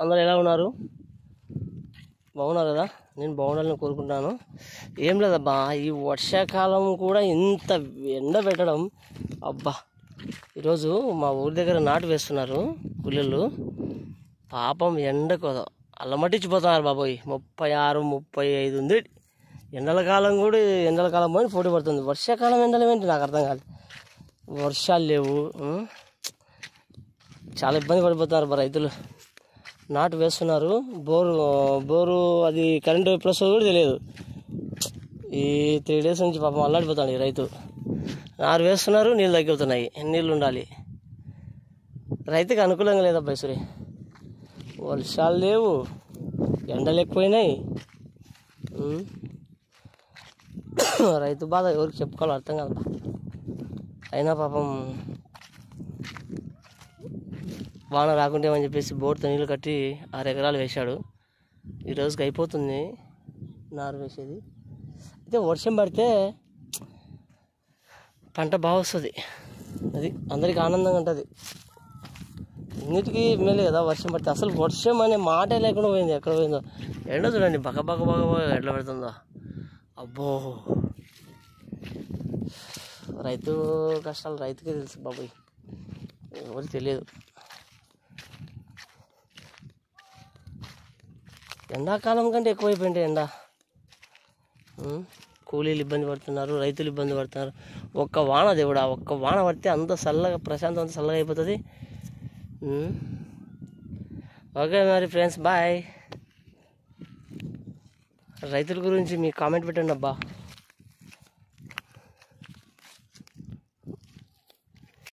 అందరూ ఎలా ఉన్నారు? బాగున్నారు కదా? నేను బాగుండాలని కోరుకుంటున్నాను. ఏం లేదబ్బా, ఈ వర్షాకాలం కూడా ఇంత ఎండ పెట్టడం అబ్బా. ఈరోజు మా ఊరి దగ్గర నాటు వేస్తున్నారు కూలీళ్ళు. పాపం ఎండకు అల్లమట్టించిపోతున్నారు బాబోయ్. 36, 35 ఉంది ఎండల కాలం. కూడా ఎండల కాలం పోయి పోటీ పడుతుంది. వర్షాకాలం ఎండలు ఏంటి నాకు అర్థం కాదు. వర్షాలు లేవు, చాలా ఇబ్బంది పడిపోతున్నారు రైతులు. నాటు వేస్తున్నారు. బోరు అది కరెంటు ఎప్పుడు వస్తుందో కూడా తెలియదు. ఈ 3 days నుంచి పాపం అల్లాడిపోతాడు ఈ రైతు. నారు వేస్తున్నారు, నీళ్ళు తగ్గిపోతున్నాయి. నీళ్ళు ఉండాలి. రైతుకి అనుకూలంగా లేదబ్బా ఈసారి. వర్షాలు లేవు, ఎండలు ఎక్కువైనాయి. రైతు బాధ ఎవరికి చెప్పుకోవాలో అర్థం కాదబ్బా. అయినా పాపం వాన రాకుంటేమని చెప్పేసి బోర్తో నీళ్ళు కట్టి 6 ఎకరాలు వేశాడు. ఈ రోజుకి అయిపోతుంది నారు వేసేది. అయితే వర్షం పడితే పంట బాగా వస్తుంది. అది అందరికీ ఆనందంగా ఉంటుంది. అన్నిటికీ మేలే కదా వర్షం పడితే. అసలు వర్షం అనే మాటే లేకుండా పోయింది. ఎక్కడ పోయిందో ఎండ చూడండి, బగ ఎట్లా పెడుతుందో. అబ్బో, రైతు కష్టాలు రైతుకే తెలుసు బాబోయ్, ఎవరికి తెలియదు. ఎండాకాలం కంటే ఎక్కువైపోయింది ఎండ. కూలీలు ఇబ్బంది పడుతున్నారు, రైతులు ఇబ్బంది పడుతున్నారు. ఒక్క వాన దేవుడా, ఒక్క వాన పడితే అంత చల్లగా ప్రశాంతం, అంత చల్లగా అయిపోతుంది. ఓకే మరి ఫ్రెండ్స్, బాయ్. రైతుల గురించి మీ కామెంట్ పెట్టండి అబ్బా.